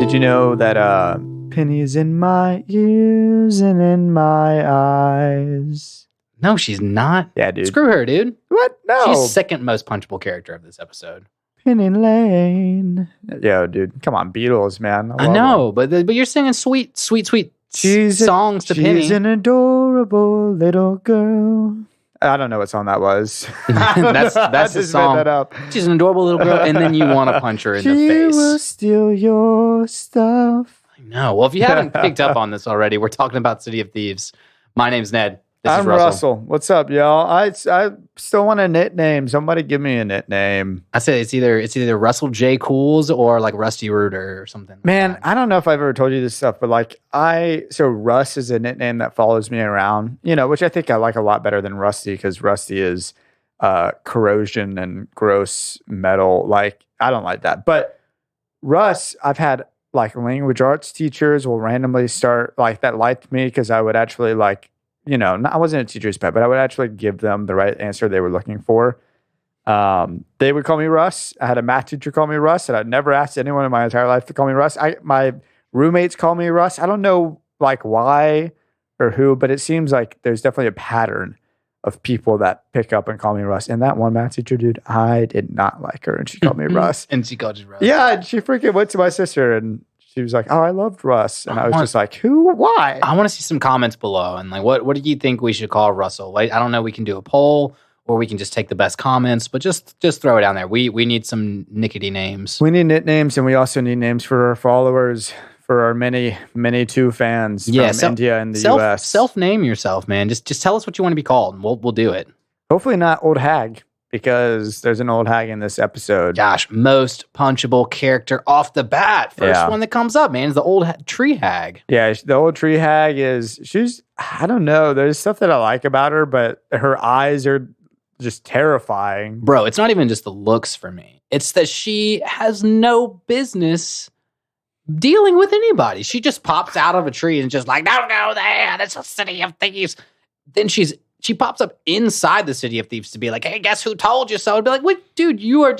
Did you know that Penny's in my ears and in my eyes? No, she's not. Yeah, dude. Screw her, dude. What? No. She's second most punchable character of this episode. Penny Lane. Yo, dude. Come on, Beatles, man. I know, but you're singing sweet songs to Penny. She's an adorable little girl. I don't know what song that was. That's the song. Made that up. She's an adorable little girl, and then you want to punch her in the face. She will steal your stuff. I know. Well, if you haven't picked up on this already, we're talking about City of Thieves. My name's Ned. This is Russell. What's up, y'all? I still want a nickname. Somebody give me a nickname. I say it's either Russell J. Cools or like Rusty Rooter or something. Man, I don't know if I've ever told you this stuff, but so Russ is a nickname that follows me around, which I think I like a lot better than Rusty, because Rusty is corrosion and gross metal. I don't like that. But Russ, I've had language arts teachers will randomly start that liked me because I would actually I wasn't a teacher's pet, but I would actually give them the right answer they were looking for. They would call me Russ. I had a math teacher call me Russ, and I'd never asked anyone in my entire life to call me Russ. My roommates call me Russ. I don't know why or who, but it seems like there's definitely a pattern of people that pick up and call me Russ. And that one math teacher, dude, I did not like her, and she called me Russ. And she called you Russ. Yeah, and she freaking went to my sister, and she was like, "Oh, I loved Russ," and I was just like, "Who? Why?" I want to see some comments below, and what do you think we should call Russell? I don't know. We can do a poll, or we can just take the best comments, but just throw it down there. We need some nickety names. We need nicknames, and we also need names for our followers, for our many two fans from India and the U.S. Self-name yourself, man. Just tell us what you want to be called, and we'll do it. Hopefully not Old Hag, because there's an old hag in this episode. Gosh, most punchable character off the bat. First one that comes up, man, is the old tree hag. Yeah, the old tree hag I don't know. There's stuff that I like about her, but her eyes are just terrifying. Bro, it's not even just the looks for me. It's that she has no business dealing with anybody. She just pops out of a tree and just don't go there. That's a City of Thieves. Then she pops up inside the City of Thieves to be like, "Hey, guess who told you so?" I'd be like, "Wait, dude, you are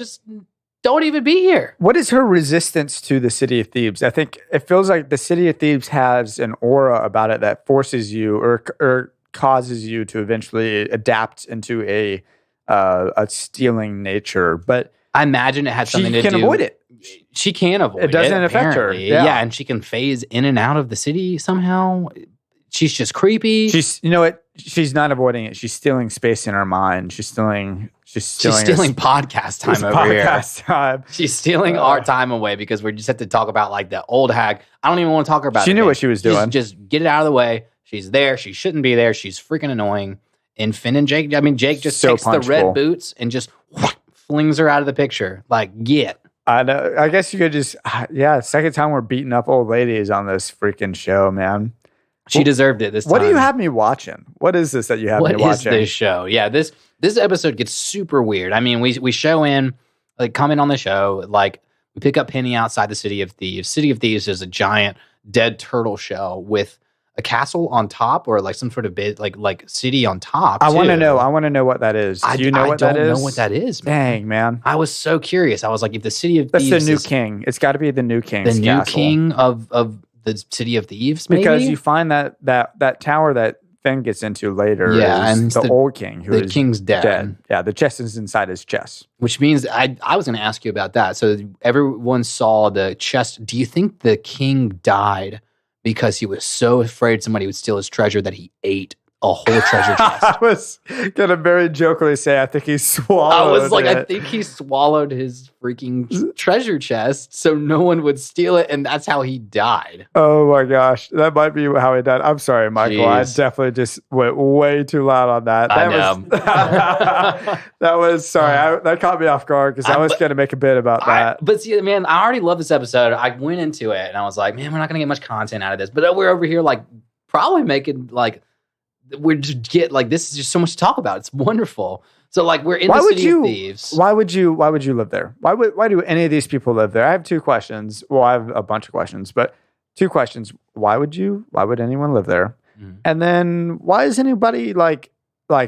don't even be here." What is her resistance to the City of Thieves? I think it feels like the City of Thieves has an aura about it that forces you or causes you to eventually adapt into a stealing nature. But I imagine it had something to do. She can avoid it. She can avoid it. It doesn't affect her. Yeah, and she can phase in and out of the city somehow. She's just creepy. She's not avoiding it. She's stealing space in her mind. She's stealing podcast time over here. Time. She's stealing our time away because we just have to talk about the old hag. I don't even want to talk about it. She knew what she was doing. Just get it out of the way. She's there. She shouldn't be there. She's freaking annoying. And Finn and Jake, Jake just takes the red boots and just flings her out of the picture. Get. I know. I guess you could just, second time we're beating up old ladies on this freaking show, man. She deserved it this time. What do you have me watching? What is this that you have me watching? What is this show? Yeah, this episode gets super weird. I mean, we show in, comment on the show, we pick up Penny outside the City of Thieves. City of Thieves is a giant dead turtle shell with a castle on top, or some sort of bit like city on top. I want to know what that is. Do you know what that is? I don't know what that is, man. Dang, man. I was so curious. I was like, if the City of Thieves, that's the new king. It's got to be the new king. The new king of the City of Thieves, maybe? Because you find that tower that Finn gets into later. Yeah, and the old king, the king's dead. Yeah, the chest is inside his chest. Which means I was going to ask you about that. So everyone saw the chest. Do you think the king died because he was so afraid somebody would steal his treasure that he ate a whole treasure chest? I was going to very jokingly say, I think he swallowed I think he swallowed his freaking treasure chest so no one would steal it, and that's how he died. Oh my gosh. That might be how he died. I'm sorry, Michael. Jeez. I definitely just went way too loud on that. That was sorry. That caught me off guard because I was going to make a bit about that. But see, man, I already love this episode. I went into it and I was like, man, we're not going to get much content out of this. But we're over here probably making we just get this is just so much to talk about. It's wonderful. So we're in the City of Thieves. Why would you live there? Why do any of these people live there? I have two questions. Well, I have a bunch of questions, but two questions. Why would anyone live there? Mhm. And then why is anybody like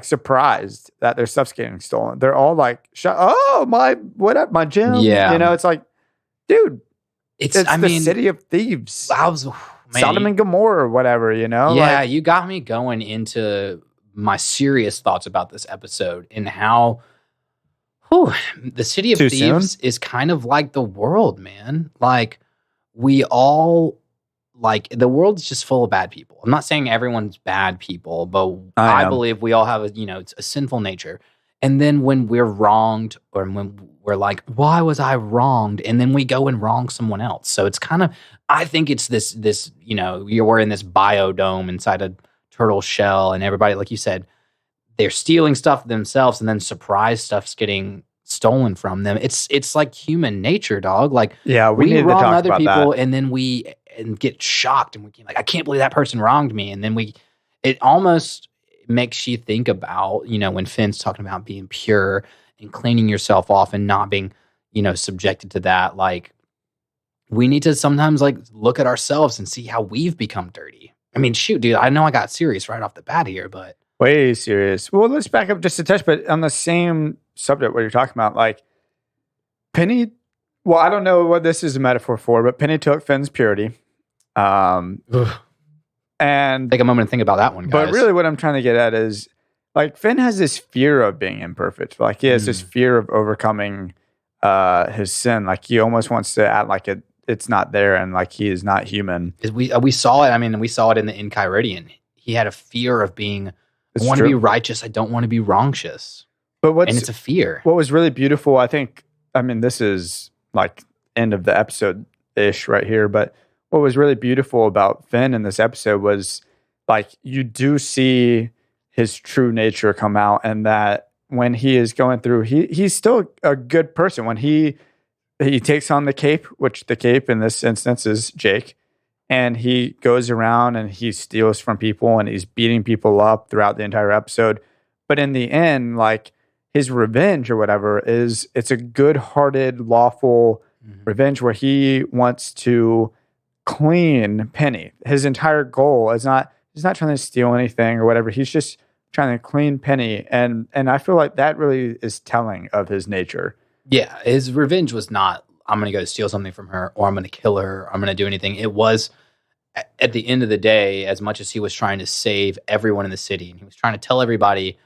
surprised that their stuff's getting stolen? They're all like, oh, my gym. Yeah. You know, it's like, dude, It's it's the City of Thieves. man, Sodom and Gomorrah or whatever, you know? Yeah, Like, you got me going into my serious thoughts about this episode and how the City of Too Thieves is kind of like the world, man. Like, we all, like, the world's just full of bad people. I'm not saying everyone's bad people, but I believe we all have it's a sinful nature. And then when we're wronged, or when we're like, why was I wronged? And then we go and wrong someone else. So it's kind of, I think it's this, we're in this biodome inside a turtle shell, and everybody, like you said, they're stealing stuff themselves, and then surprise stuff's getting stolen from them. It's like human nature, dog. Like, yeah, we need wrong to talk other about people, that. and then and get shocked, and we like, I can't believe that person wronged me. And then it almost makes you think about, when Finn's talking about being pure and cleaning yourself off and not being, subjected to that. Like, we need to sometimes like look at ourselves and see how we've become dirty. I mean, shoot, dude, I know I got serious right off the bat here, but Way serious. Well, let's back up just a touch, but on the same subject, what you're talking about, like Penny. Well, I don't know what this is a metaphor for, but Penny took Finn's purity. And take a moment to think about that one, guys. But really, what I'm trying to get at is, like, Finn has this fear of being imperfect. Like, he has this fear of overcoming his sin. Like, he almost wants to act like it's not there, and like he is not human. We saw it. I mean, we saw it in the Enchiridion. He had a fear of being. I want to be righteous. I don't want to be wrongtious. And it's a fear. What was really beautiful, I think, I mean, this is like end of the episode-ish right here, but what was really beautiful about Finn in this episode was, like, you do see his true nature come out, and that when he is going through, he's still a good person. When he takes on the cape, which the cape in this instance is Jake, and he goes around and he steals from people and he's beating people up throughout the entire episode. But in the end, like, his revenge or whatever it's a good-hearted, lawful revenge where he wants to clean Penny. His entire goal is he's not trying to steal anything or whatever. He's just trying to clean Penny. And I feel like that really is telling of his nature. Yeah, his revenge was not, I'm going to go steal something from her, or I'm going to kill her, or I'm going to do anything. It was, at the end of the day, as much as he was trying to save everyone in the city, and he was trying to tell everybody,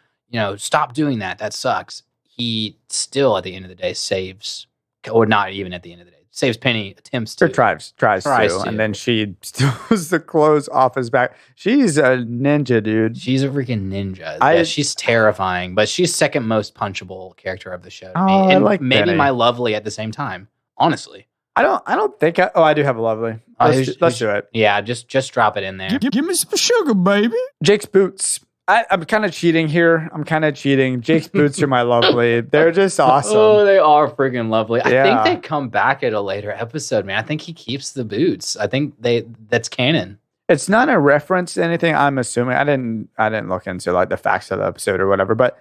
stop doing that. That sucks. He still, at the end of the day, saves, or not even at the end of the day, saves Penny, attempts to. Or tries to. And then she steals the clothes off his back. She's a ninja, dude. She's a freaking ninja. She's terrifying, but she's second most punchable character of the show to me. I And like maybe Penny. my lovely at the same time, honestly. I don't think I do have a lovely. Let's do it. Yeah, just drop it in there. Give me some sugar, baby. Jake's boots. I'm kind of cheating here. Jake's boots are my lovely. They're just awesome. Oh, they are freaking lovely. Yeah. I think they come back at a later episode, man. I think he keeps the boots. I think that's canon. It's not a reference to anything, I'm assuming. I didn't look into like the facts of the episode or whatever, but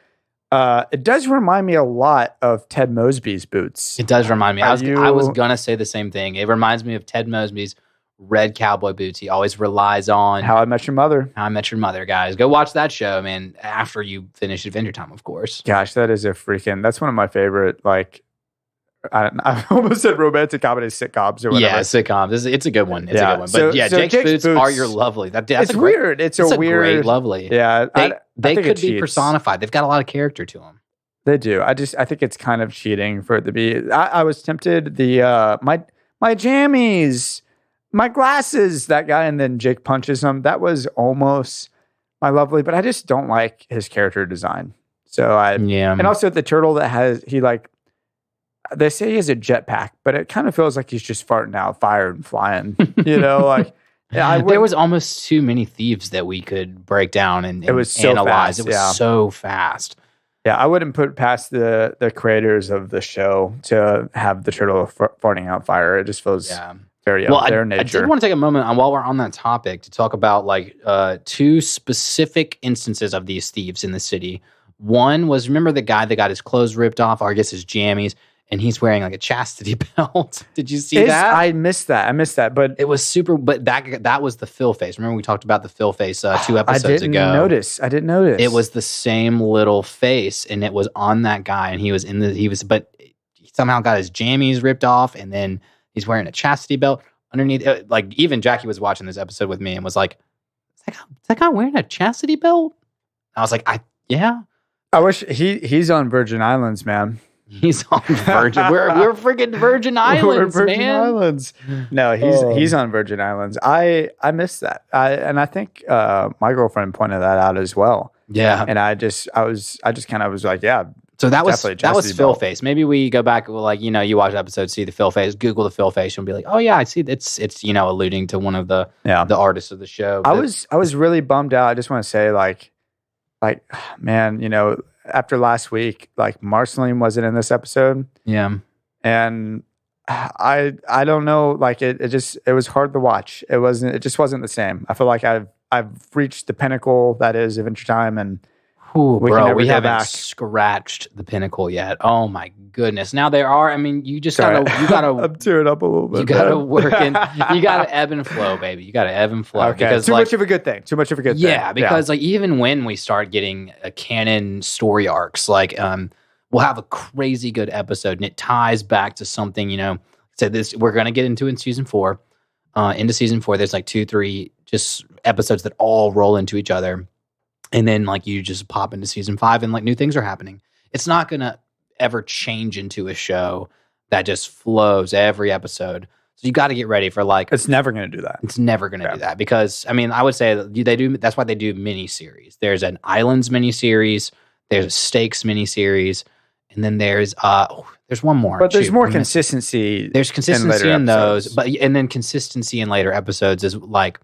it does remind me a lot of Ted Mosby's boots. It does remind me. I was gonna say the same thing. It reminds me of Ted Mosby's red cowboy boots. He always relies on How I Met Your Mother. How I Met Your Mother, guys. Go watch that show, man, after you finish Adventure Time, of course. Gosh, that's one of my favorite, like, I almost said romantic comedy sitcoms or whatever. Yeah, sitcoms. It's a good one. It's a good one. But So Jake's boots are your lovely. That's it's weird. It's a weird, great lovely. Yeah, They think could it be cheats. personified. They've got a lot of character to them. They do. I think it's kind of cheating for it to be. I was tempted. My jammies, my glasses. That guy, and then Jake punches him. That was almost my lovely, but I just don't like his character design. So and also the turtle that they say he has a jetpack, but it kind of feels like he's just farting out fire and flying. Like. Yeah, there was almost too many thieves that we could break down and it was so analyze. fast, It was so fast. Yeah, I wouldn't put past the creators of the show to have the turtle farting out fire. It just feels very out there nature. I did want to take a moment while we're on that topic to talk about two specific instances of these thieves in the city. One was, remember the guy that got his clothes ripped off, or I guess his jammies, and he's wearing like a chastity belt. Did you see that? I missed that. But it was super. But that was the Phil face. Remember we talked about the Phil face 2 episodes ago. I didn't notice. It was the same little face, and it was on that guy, and but he somehow got his jammies ripped off, and then he's wearing a chastity belt underneath. Like even Jackie was watching this episode with me and was like, "Is that guy wearing a chastity belt?" I was like, yeah. I wish he's on Virgin Islands, man. He's on Virgin. We're freaking Virgin Islands, We're Virgin man. Islands. No, he's on Virgin Islands. I missed that. And I think my girlfriend pointed that out as well. Yeah. And I just kind of was like, yeah. So that was Phil belt. face. Maybe we go back, like, you watch the episode, see the Phil face, Google the Phil face, and be like, oh yeah, I see. It's alluding to one of the artists of the show. I was really bummed out. I just want to say, like, man, after last week, like Marceline wasn't in this episode. Yeah. And I don't know, like it was hard to watch. It just wasn't the same. I feel like I've reached the pinnacle that is Adventure Time, and we haven't scratched the pinnacle yet. Oh my goodness. Now there are, I mean, you gotta I'm tearing up a little bit. You gotta work in, you gotta ebb and flow, baby. You gotta ebb and flow. Okay. Because Too much of a good thing. Yeah, because like even when we start getting a canon story arcs, like we'll have a crazy good episode and it ties back to something, so this we're gonna get into in season 4. Into season 4, there's like 2-3 just episodes that all roll into each other. And then like you just pop into season 5 and like new things are happening. It's not going to ever change into a show that just flows every episode. So you got to get ready for like... It's never going to do that. It's never going to do that because, I mean, I would say that's why they do miniseries. There's an Islands miniseries, there's a Stakes miniseries, and then there's one more. But there's more consistency. There's consistency in those, and then consistency in later episodes is like...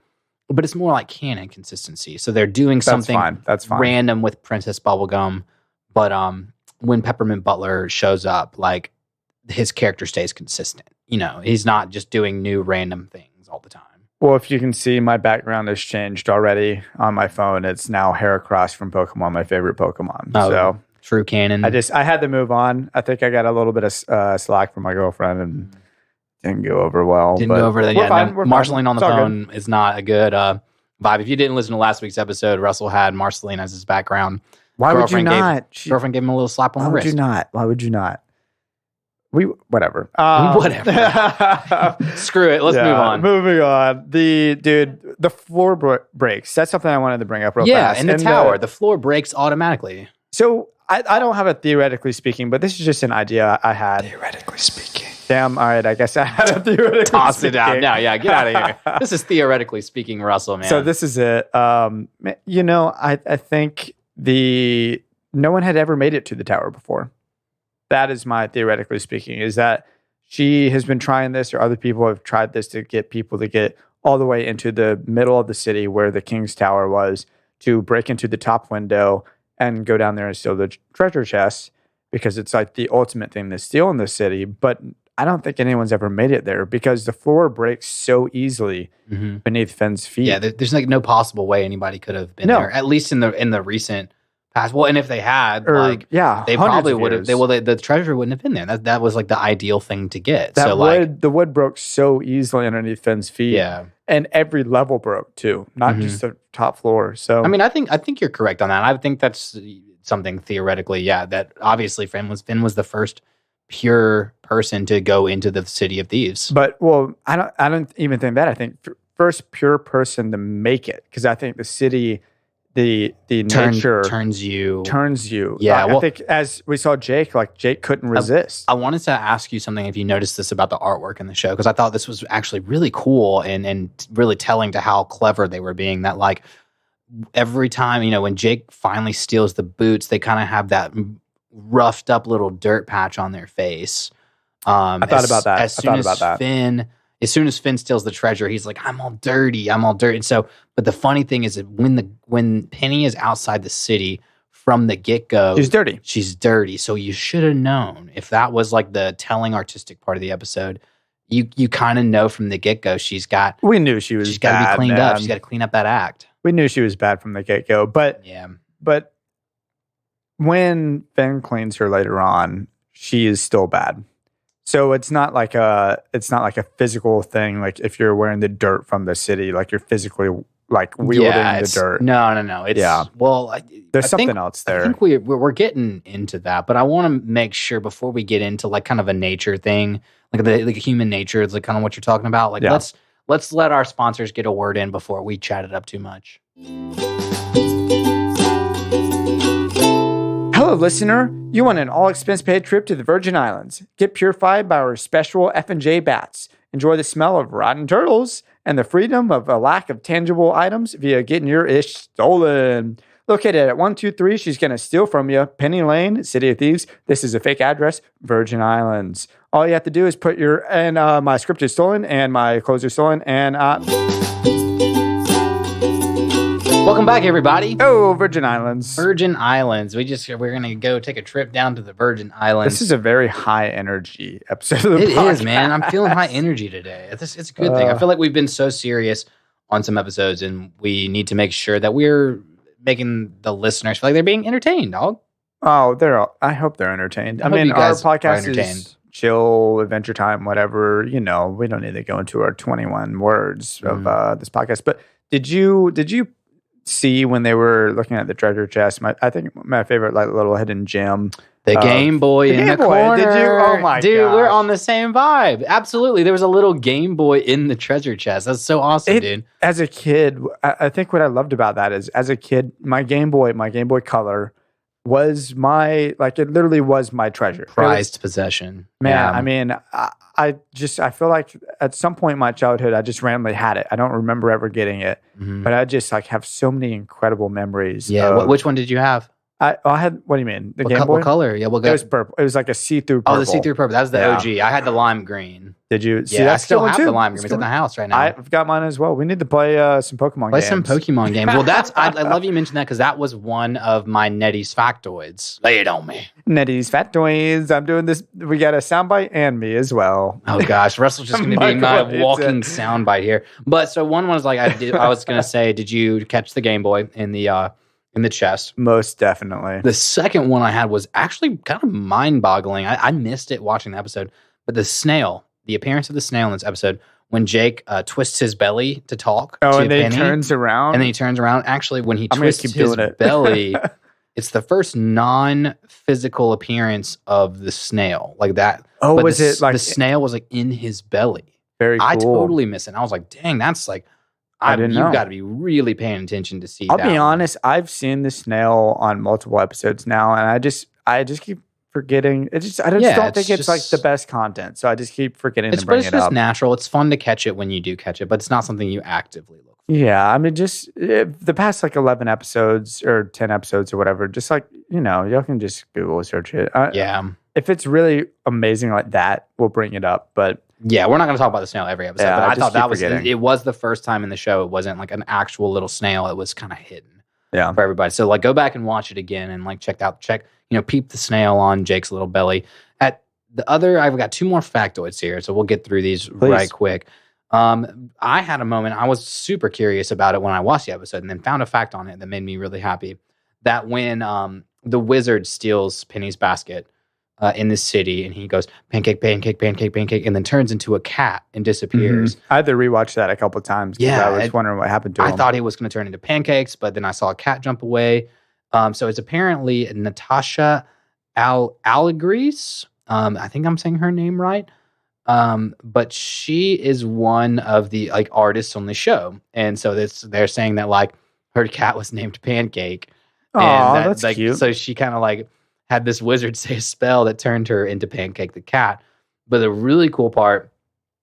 But it's more like canon consistency. So they're doing something That's fine. Random with Princess Bubblegum. But when Peppermint Butler shows up, like his character stays consistent. He's not just doing new random things all the time. Well, if you can see, my background has changed already on my phone. It's now Heracross from Pokemon, my favorite Pokemon. Oh, so true canon. I had to move on. I think I got a little bit of slack from my girlfriend and didn't go over well. Didn't go over that. Yeah, Marceline on the phone good. is not a good vibe. If you didn't listen to last week's episode, Russell had Marceline as his background. Why would you not? Girlfriend gave him a little slap on the wrist. Why would you not? Whatever. Whatever. Screw it. Let's move on. Moving on. The floor breaks. That's something I wanted to bring up real fast. Yeah, in the tower, the floor breaks automatically. So I don't have a theoretically speaking, but this is just an idea I had. Theoretically speaking. Damn, all right, I guess I had a theoretically Toss speaking. it out. No, yeah, get out of here. This is theoretically speaking, Russell, man. So this is it. I think no one had ever made it to the tower before. That is my theoretically speaking, is that she has been trying this, or other people have tried this to get people to get all the way into the middle of the city where the King's Tower was, to break into the top window and go down there and steal the treasure chest, because it's like the ultimate thing to steal in the city. But I don't think anyone's ever made it there because the floor breaks so easily beneath Finn's feet. Yeah, there's like no possible way anybody could have been there, at least in the recent past. Well, and if they had, they probably would have. The treasure wouldn't have been there. That was like the ideal thing to get. The wood broke so easily underneath Finn's feet. Yeah, and every level broke too, not just the top floor. So I mean, I think you're correct on that. I think that's something theoretically, that obviously Finn was the first pure person to go into the City of Thieves. But I don't even think that. I think first pure person to make it, because I think the city, the nature turns you. Yeah, I think as we saw Jake couldn't resist. I wanted to ask you something, if you noticed this about the artwork in the show, because I thought this was actually really cool and really telling to how clever they were being. That like every time, when Jake finally steals the boots, they kind of have that roughed up little dirt patch on their face. I thought about that. As soon as Finn steals the treasure, he's like, I'm all dirty. And so, but the funny thing is that when Penny is outside the city from the get-go, she's dirty. So you should have known. If that was like the telling artistic part of the episode, you kind of know from the get-go we knew she was she's got to be cleaned up. She's got to clean up that act. We knew she was bad from the get-go, but when Finn cleans her later on, she is still bad. So it's not like a physical thing. Like if you're wearing the dirt from the city, like you're physically like wielding the dirt. No. It's well, There's I something think, else there. I think we're getting into that, but I want to make sure before we get into like kind of a nature thing, like the human nature is like kind of what you're talking about. Like let's let our sponsors get a word in before we chat it up too much. Hello, listener. You want an all-expense-paid trip to the Virgin Islands. Get purified by our special F&J bats. Enjoy the smell of rotten turtles and the freedom of a lack of tangible items via getting your ish stolen. Located at 123, she's going to steal from you. Penny Lane, City of Thieves. This is a fake address, Virgin Islands. All you have to do is put your, and my script is stolen, and my clothes are stolen, and welcome back, everybody. Oh, Virgin Islands. Virgin Islands. We're gonna go take a trip down to the Virgin Islands. This is a very high energy episode of the podcast. It is, man. I'm feeling high energy today. It's a good thing. I feel like we've been so serious on some episodes, and we need to make sure that we're making the listeners feel like they're being entertained, dog. Oh, I hope they're entertained. I mean, our podcast is chill, adventure time, whatever. You know, we don't need to go into our 21 words of this podcast. But did you see when they were looking at the treasure chest? I think my favorite like little hidden gem. The Game Boy in the corner. Did you? Oh my god, dude, we're on the same vibe. Absolutely, there was a little Game Boy in the treasure chest. That's so awesome, dude. As a kid, I think what I loved about that is, as a kid, my Game Boy Color was it literally was my treasure, prized possession. Man, yeah. I mean, I feel like at some point in my childhood, I just randomly had it. I don't remember ever getting it, but I just like have so many incredible memories. Yeah, which one did you have? I had. What do you mean? The Game Boy? What color? Yeah, it was purple. It was like a see-through purple. Oh, the see-through purple. That was the OG. I had the lime green. Did you? See, I still have the lime green. It's in the house right now. I've got mine as well. We need to play some Pokemon games. Play some Pokemon games. Well, I love you mentioned that because that was one of my Nettie's factoids. Lay it on me. Nettie's factoids. I'm doing this. We got a soundbite and me as well. Oh gosh, Russell's just going to be my walking soundbite here. But so one was like I was going to say, did you catch the Game Boy in the chest? Most definitely. The second one I had was actually kind of mind-boggling. I missed it watching the episode, but the appearance of the snail in this episode, when Jake twists his belly to talk. Oh, to and then Penny, he turns around. And then he turns around. Actually, when he twists his belly, it's the first non-physical appearance of the snail like that. Oh, but was it like the snail was like in his belly? Very cool. I totally missed it. And I was like, dang, that's like. You've got to be really paying attention to see. I'll be honest. I've seen the snail on multiple episodes now, and I just keep forgetting. I don't think it's like the best content, so I just keep forgetting to bring it up. It's just natural. It's fun to catch it when you do catch it, but it's not something you actively look for. Yeah, I mean, just the past like 11 episodes or 10 episodes or whatever. Just like y'all can just Google search it. If it's really amazing like that, we'll bring it up, but. Yeah, we're not going to talk about the snail every episode, but I thought that was it was the first time in the show it wasn't like an actual little snail. It was kind of hidden for everybody. So like go back and watch it again and like peep the snail on Jake's little belly. At the other, I've got 2 more factoids here, so we'll get through these right quick. I had a moment, I was super curious about it when I watched the episode and then found a fact on it that made me really happy. That when the wizard steals Penny's basket, in the city, and he goes pancake, pancake, pancake, pancake, and then turns into a cat and disappears. I had to rewatch that a couple of times. Yeah, I was wondering what happened to him. I thought he was going to turn into pancakes, but then I saw a cat jump away. So it's apparently Natasha Allegrees. I think I'm saying her name right. But she is one of the like artists on the show, and so they're saying that like her cat was named Pancake. Oh, that's like, cute. So she kind of like had this wizard say a spell that turned her into Pancake the cat. But the really cool part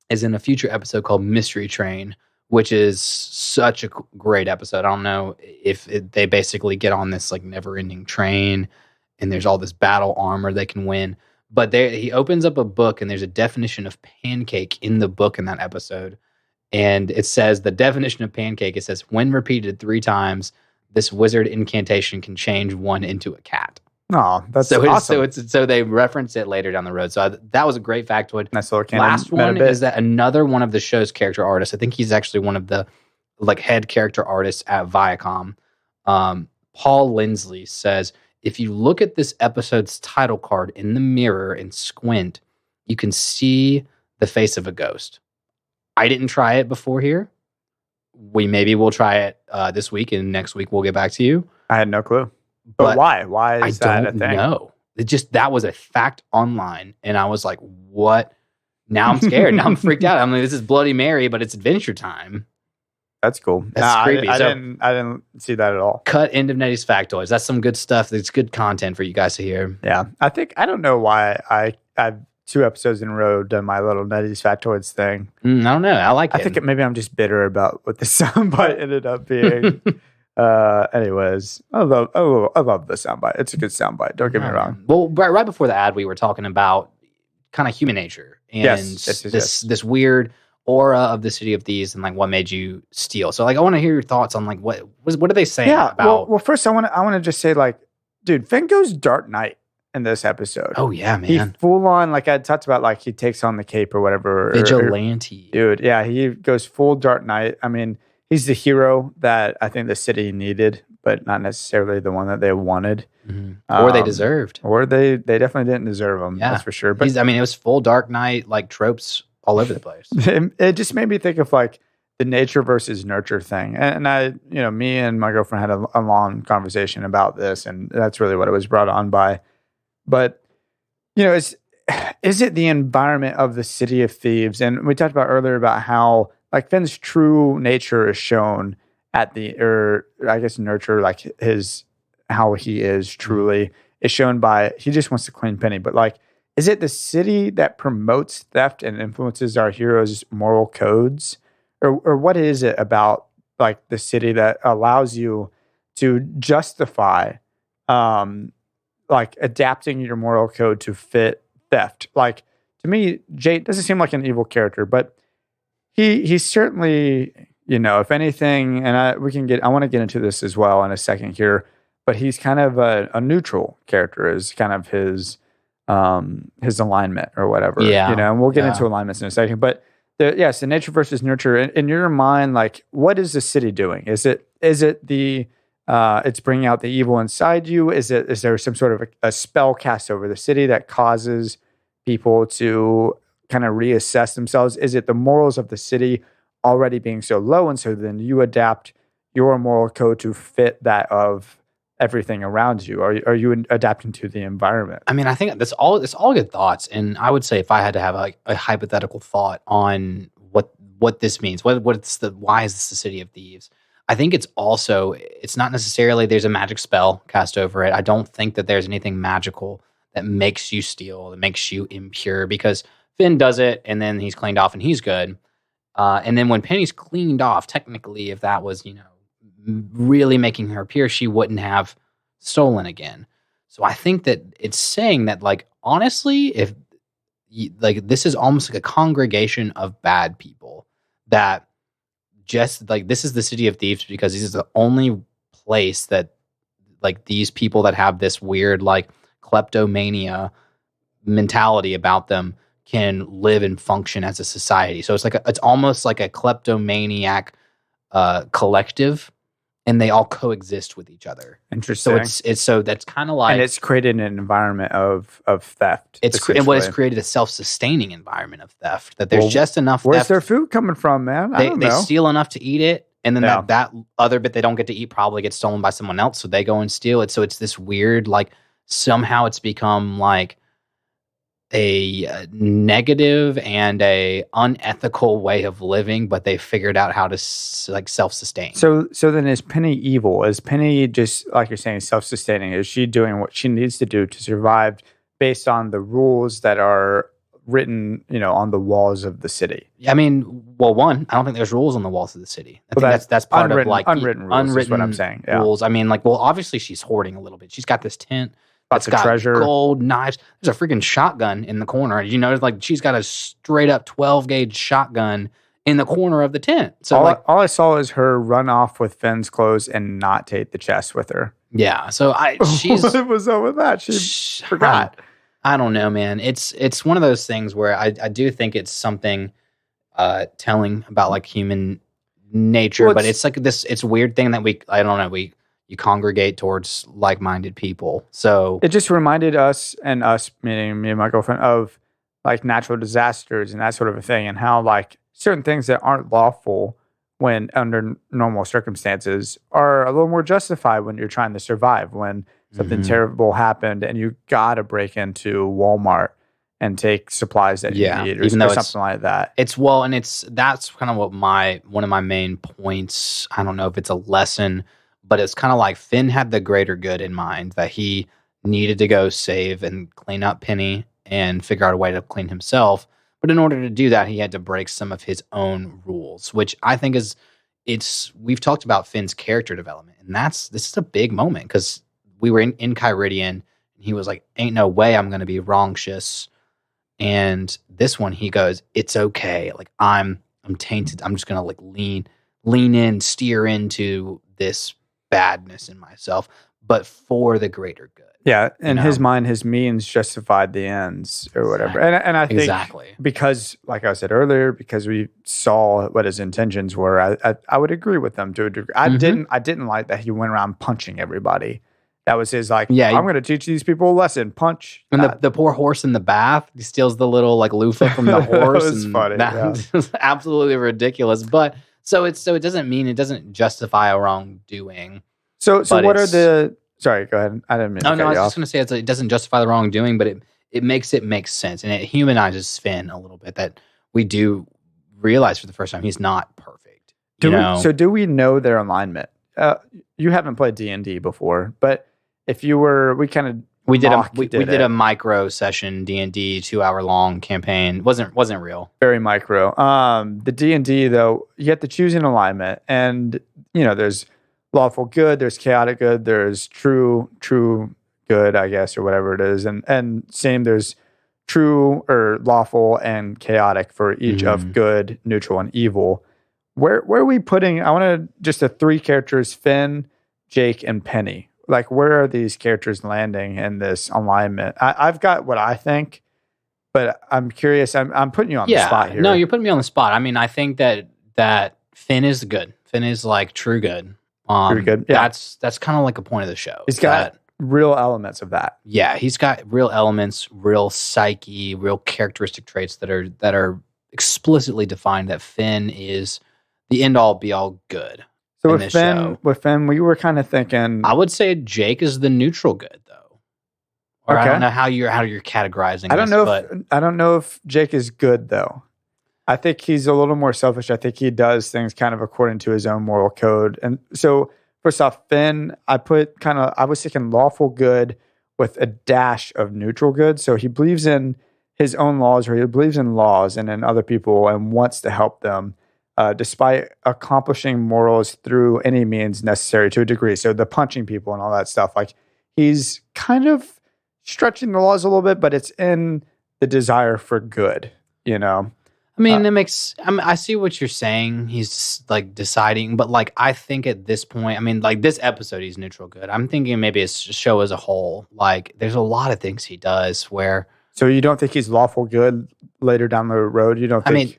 is in a future episode called Mystery Train, which is such a great episode. I don't know if they basically get on this like never-ending train and there's all this battle armor they can win. But he opens up a book and there's a definition of pancake in the book in that episode. And it says the definition of pancake, it says, when repeated 3 times, this wizard incantation can change one into a cat. Oh, that's awesome. So they reference it later down the road. So that was a great factoid. Nice little canon. Last one is that another one of the show's character artists, I think he's actually one of the like head character artists at Viacom, Paul Lindsley, says, if you look at this episode's title card in the mirror and squint, you can see the face of a ghost. I didn't try it before here. Maybe we'll try it this week, and next week we'll get back to you. I had no clue. But why? Why is that a thing? I don't know. That was a fact online, and I was like, what? Now I'm scared. Now I'm freaked out. I'm like, this is Bloody Mary, but it's adventure time. That's cool. That's creepy. I didn't see that at all. Cut end of Nettie's factoids. That's some good stuff. That's good content for you guys to hear. Yeah. I don't know why I've 2 episodes in a row done my little Nettie's factoids thing. I don't know. I like it. I think maybe I'm just bitter about what the soundbite ended up being. Anyways, I love the soundbite. It's a good soundbite. Don't get me wrong. Well, right before the ad, we were talking about kind of human nature and this weird aura of the City of Thieves and like what made you steal. So like I want to hear your thoughts on like what are they saying about? Well, first I want to just say like, dude, Finn goes Dark Knight in this episode. Oh yeah, man. He full on, like I talked about, like he takes on the cape or whatever. Vigilante. Dude, yeah, he goes full Dark Knight. I mean, he's the hero that I think the city needed, but not necessarily the one that they wanted. Mm-hmm. Or they deserved. Or they definitely didn't deserve him, that's for sure. But it was full Dark Knight, like tropes all over the place. It just made me think of like the nature versus nurture thing. And I, me and my girlfriend had a long conversation about this, and that's really what it was brought on by. But, is it the environment of the City of Thieves? And we talked about earlier about how like Finn's true nature is shown at nurture, like how he is truly is shown by, he just wants to clean Penny. But like, is it the city that promotes theft and influences our heroes' moral codes? Or what is it about like the city that allows you to justify like adapting your moral code to fit theft? Like to me, Jay doesn't seem like an evil character, but he's certainly, if anything, and I want to get into this as well in a second here, but he's kind of a neutral character is kind of his alignment or whatever. Yeah. And we'll get into alignments in a second. But the nature versus nurture. In your mind, like what is the city doing? Is it the it's bringing out the evil inside you? Is there some sort of a spell cast over the city that causes people to kind of reassess themselves? Is it the morals of the city already being so low, and so then you adapt your moral code to fit that of everything around you? Are you adapting to the environment? I mean, I think it's all good thoughts, and I would say if I had to have a hypothetical thought on what this means, why is this the City of Thieves? I think it's not necessarily there's a magic spell cast over it. I don't think that there's anything magical that makes you steal, that makes you impure, because Finn does it and then he's cleaned off and he's good. And then when Penny's cleaned off, technically, if that was, really making her pure, she wouldn't have stolen again. So I think that it's saying that, like, honestly, if this is almost like a congregation of bad people that just like this is the City of Thieves because this is the only place that like these people that have this weird like kleptomania mentality about them can live and function as a society. So it's almost like a kleptomaniac collective, and they all coexist with each other. Interesting. So that's kind of like, and it's created an environment of theft. It's created a self-sustaining environment of theft. That there's just enough. Where's theft. Their food coming from, man? They steal enough to eat it, and then that other bit they don't get to eat probably gets stolen by someone else. So they go and steal it. So it's this weird like somehow it's become like a negative and a unethical way of living, but they figured out how to like self-sustain. So then is Penny evil? Is Penny just, like you're saying, self-sustaining? Is she doing what she needs to do to survive based on the rules that are written, on the walls of the city? I mean, well, I don't think there's rules on the walls of the city. I think that's part of like unwritten rules is what I'm saying. Yeah. Rules. I mean, like, well, obviously she's hoarding a little bit. She's got this tent. It's got treasure, gold, knives. There's a freaking shotgun in the corner. Like she's got a straight up 12 gauge shotgun in the corner of the tent. So all I saw is her run off with Finn's clothes and not take the chest with her. Yeah. So she's what was up with that? She forgot. I don't know, man. It's one of those things where I do think it's something telling about like human nature, but it's like it's a weird thing that you congregate towards like-minded people. So it just reminded us, meaning me and my girlfriend, of like natural disasters and that sort of a thing, and how like certain things that aren't lawful when under normal circumstances are a little more justified when you're trying to survive, when something Mhm. terrible happened and you gotta break into Walmart and take supplies that you Yeah, need, even or though something like that. that's kind of what one of my main points. I don't know if it's a lesson, but it's kind of like Finn had the greater good in mind, that he needed to go save and clean up Penny and figure out a way to clean himself. But in order to do that, he had to break some of his own rules, which I think we've talked about Finn's character development, and this is a big moment because we were in Kyridian, and he was like, "Ain't no way I'm going to be wrongtious." And this one, he goes, "It's okay. Like I'm tainted. I'm just gonna like lean in, steer into this badness in myself, but for the greater good." Yeah, You in his know? mind, his means justified the ends or whatever. Exactly. And I think Exactly. because, like I said earlier, because we saw what his intentions were, I would agree with them to a degree. Mhm. I didn't like that he went around punching everybody. That was his like, Yeah, I'm going to teach these people a lesson. Punch. and the poor horse in the bath, he steals the little like loofah from the horse, was and funny. that Yeah. was absolutely ridiculous. But so it doesn't justify a wrongdoing. So But what are it's the? Sorry, go ahead. I didn't mean to Oh no, cut I was you just off. going to say it doesn't justify the wrongdoing, but it makes it make sense, and it humanizes Finn a little bit, that we do realize for the first time he's not perfect. Do we know their alignment? You haven't played D&D before, but if you were, we kind of we did did a micro session D&D 2 hour long campaign. wasn't real. very micro. The D&D though, you have to choose an alignment, and there's lawful good, there's chaotic good, there's true good, I guess, or whatever it is, and same, there's true or lawful and chaotic for each of good, neutral, and evil. Where are we putting? I want to just the three characters: Finn, Jake, and Penny. Like, where are these characters landing in this alignment? I've got what I think, but I'm curious. I'm putting you on the spot here. No, you're putting me on the spot. I mean, I think that Finn is good. Finn is like true good. True good. Yeah. That's kind of like a point of the show. He's got real elements of that. Yeah, he's got real elements, real psyche, real characteristic traits that are explicitly defined, that Finn is the end all be all good. So in this show. with Finn, we were kind of thinking. I would say Jake is the neutral good, though. Or I don't know how you're categorizing. I don't know if Jake is good though. I think he's a little more selfish. I think he does things kind of according to his own moral code. And so, first off, Finn, I was thinking lawful good with a dash of neutral good. So he believes in his own laws, or he believes in laws and in other people and wants to help them, despite accomplishing morals through any means necessary to a degree. So the punching people and all that stuff, like he's kind of stretching the laws a little bit, but it's in the desire for good, I mean, I see what you're saying. He's just, like, deciding, but like I think at this point, I mean, like this episode, he's neutral good. I'm thinking maybe it's a show as a whole. Like, there's a lot of things he does where. So you don't think he's lawful good later down the road? You don't think? I mean,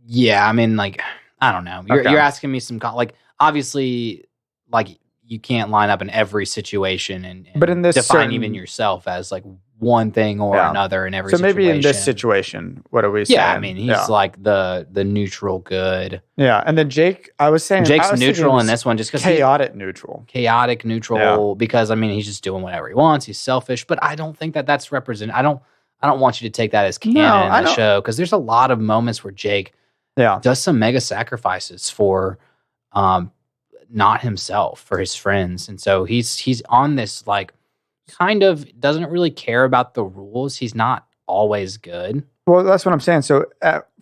yeah. I mean, like, I don't know. You're asking me some like, obviously, like you can't line up in every situation and but in this define even yourself as like one thing or another in every. So maybe in this situation, what are we saying? Yeah, I mean, he's like the neutral good. Yeah, and then Jake, I was saying Jake's neutral in this one just because chaotic neutral. Chaotic neutral because I mean he's just doing whatever he wants. He's selfish, but I don't think that's represent. I don't want you to take that as canon in the show, because there's a lot of moments where Jake does some mega sacrifices for not himself, for his friends, and so he's on this like kind of doesn't really care about the rules. He's not always good. Well, that's what I'm saying. So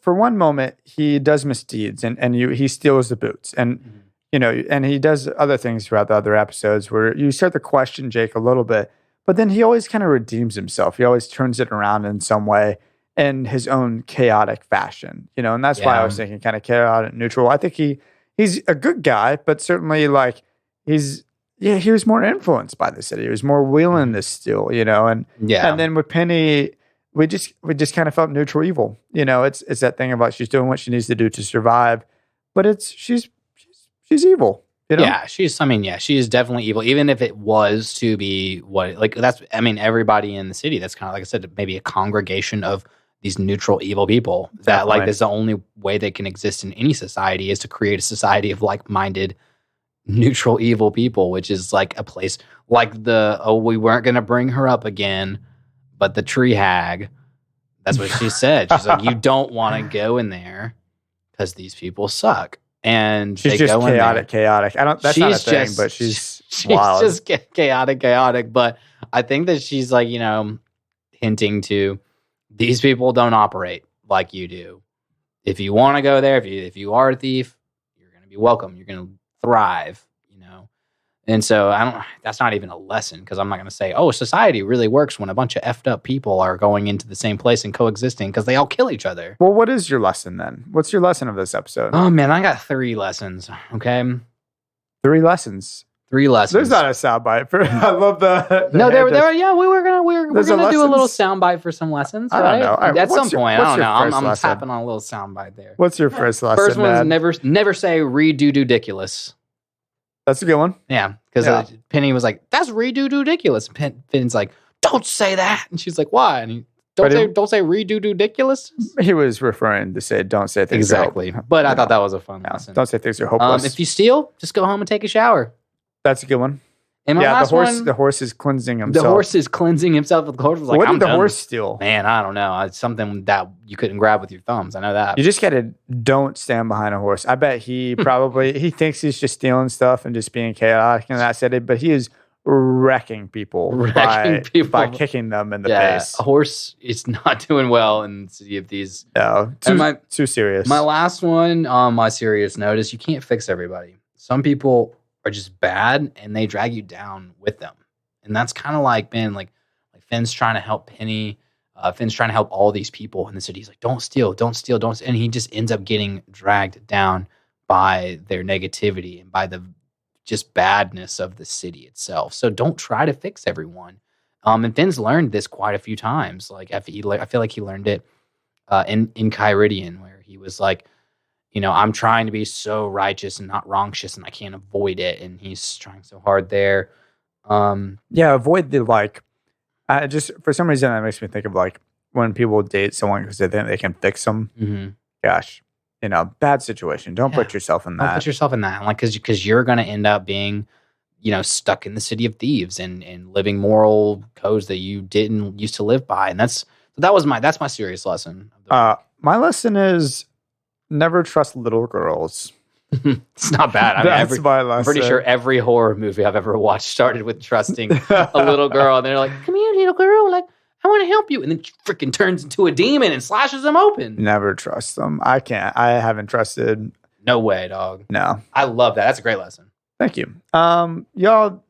for one moment, he does misdeeds and he steals the boots, and and he does other things throughout the other episodes where you start to question Jake a little bit, but then he always kind of redeems himself. He always turns it around in some way in his own chaotic fashion, and that's why I was thinking kind of chaotic neutral. I think he's a good guy, but certainly like he was more influenced by the city. He was more willing to steal, and then with Penny, we just kind of felt neutral evil. It's that thing about she's doing what she needs to do to survive, but she's evil. Yeah, she is definitely evil. Even if it was to be everybody in the city, that's kind of like I said, maybe a congregation of these neutral evil people that Definitely. like, this is the only way they can exist in any society is to create a society of like-minded neutral evil people, which is like a place like we weren't going to bring her up again, but the tree hag, that's what she said. She's like, you don't want to go in there because these people suck. And she's just chaotic. I don't. That's not a thing, but she's wild. Just chaotic. But I think that she's like, hinting to these people don't operate like you do. If you want to go there, if you are a thief, you're going to be welcome. You're going to thrive, And so that's not even a lesson, because I'm not going to say, oh, society really works when a bunch of effed up people are going into the same place and coexisting because they all kill each other. Well, what is your lesson then? What's your lesson of this episode? Oh man, I got 3 lessons. Okay. 3 lessons. 3 lessons. There's not a soundbite for. I love the no, there. Yeah, we're gonna do a little soundbite for some lessons. I don't know. At some point, I don't know. I'm tapping on a little soundbite there. What's your first lesson? First one is never say ridiculous. That's a good one. Yeah, because Penny was like, "That's ridiculous." Finn's like, "Don't say that," and she's like, "Why?" And he, don't say ridiculous. He was referring to say, "Don't say things." Exactly. But I thought that was a fun lesson. Don't say things are hopeless. If you steal, just go home and take a shower. That's a good one. And the horse is cleansing himself. The horse is cleansing himself. The horse was like, what did the horse steal? Man, I don't know. It's something that you couldn't grab with your thumbs. I know that. You just gotta don't stand behind a horse. I bet he probably he thinks he's just stealing stuff and just being chaotic and that's it. But he is wrecking people by kicking them in the face. A horse is not doing well in the City of Thieves. No, too serious. My last one on my serious note is you can't fix everybody. Some people are just bad and they drag you down with them. And that's kind of like, man, like Finn's trying to help Penny. Finn's trying to help all these people in the city. He's like, don't steal. And he just ends up getting dragged down by their negativity and by the just badness of the city itself. So don't try to fix everyone. And Finn's learned this quite a few times. Like I feel like he learned it in Kyridian, where he was like, I'm trying to be so righteous and not wrongtious, and I can't avoid it. And he's trying so hard there. Avoid the just for some reason that makes me think of like when people date someone because they think they can fix them. Mm-hmm. Gosh, bad situation. Don't put yourself in that. Don't put yourself in that, like because you're going to end up being, stuck in the City of Thieves and living moral codes that you didn't used to live by. And that's my serious lesson. My lesson is, never trust little girls. It's not bad. That's my lesson. I'm pretty sure every horror movie I've ever watched started with trusting a little girl. And they're like, come here, little girl. Like, I want to help you. And then she freaking turns into a demon and slashes them open. Never trust them. I can't. I haven't trusted. No way, dog. No. I love that. That's a great lesson. Thank you. Y'all,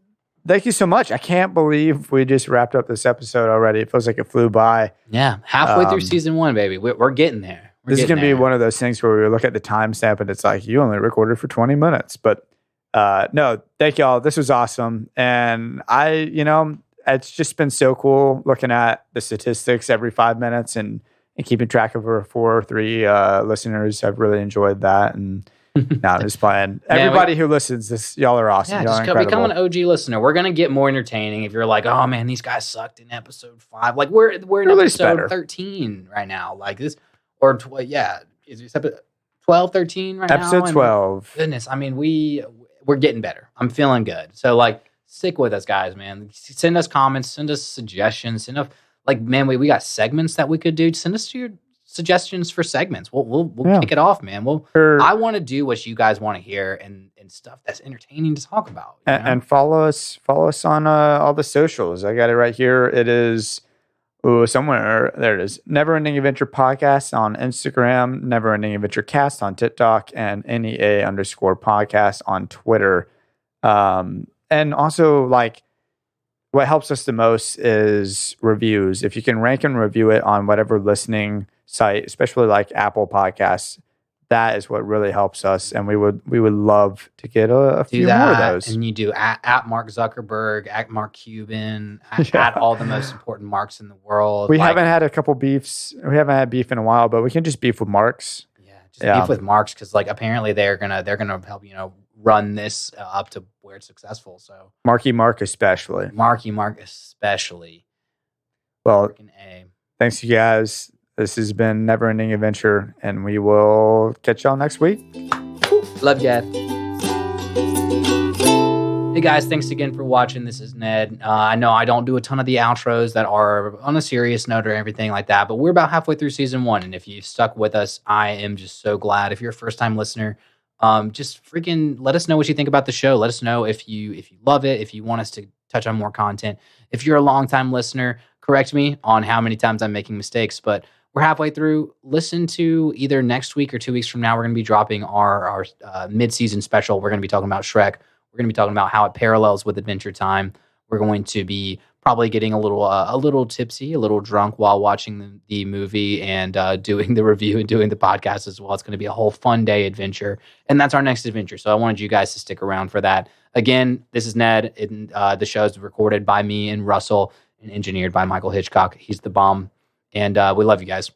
thank you so much. I can't believe we just wrapped up this episode already. It feels like it flew by. Yeah. Halfway through season 1, baby. We're getting there. This is going to be one of those things where we look at the timestamp and it's like, you only recorded for 20 minutes. But no, thank y'all. This was awesome. And it's just been so cool looking at the statistics every 5 minutes and keeping track of our 4 or 3 listeners. I've really enjoyed that. And I'm just playing. Everybody who listens, y'all are awesome. Yeah, just become an OG listener. We're going to get more entertaining if you're like, oh man, these guys sucked in episode 5. Like we're in episode 13 right now. Like this. Or is it episode 12, 13 right now? Episode 12. Goodness, I mean, we're getting better. I'm feeling good. So, stick with us, guys, man. Send us comments, send us suggestions, send us, we got segments that we could do. Send us your suggestions for segments. We'll kick it off, man. I want to do what you guys want to hear and stuff that's entertaining to talk about. And follow us on all the socials. I got it right here. It is... somewhere there it is. Never Ending Adventure Podcast on Instagram, Never Ending Adventure Cast on TikTok, and NEA_podcast on Twitter. And also, what helps us the most is reviews. If you can rank and review it on whatever listening site, especially like Apple Podcasts, that is what really helps us, and we would love to get a few more of those. And you do at Mark Zuckerberg, at Mark Cuban, at all the most important Marks in the world. We haven't had a couple beefs. We haven't had beef in a while, but we can just beef with Marks. Yeah, beef with Marks because apparently they're gonna help run this up to where it's successful. So Marky Mark especially. Marky Mark especially. Well, thanks you guys. This has been Never Ending Adventure, and we will catch y'all next week. Love you guys. Hey guys, thanks again for watching. This is Ned. I know I don't do a ton of the outros that are on a serious note or everything like that, but we're about halfway through season 1, and if you've stuck with us, I am just so glad. If you're a first-time listener, just freaking let us know what you think about the show. Let us know if you love it, if you want us to touch on more content. If you're a long-time listener, correct me on how many times I'm making mistakes, but we're halfway through. Listen to either next week or 2 weeks from now. We're going to be dropping our mid-season special. We're going to be talking about Shrek. We're going to be talking about how it parallels with Adventure Time. We're going to be probably getting a little tipsy, a little drunk while watching the movie and doing the review and doing the podcast as well. It's going to be a whole fun day adventure, and that's our next adventure. So I wanted you guys to stick around for that. Again, this is Ned. The show is recorded by me and Russell and engineered by Michael Hitchcock. He's the bomb, and we love you guys.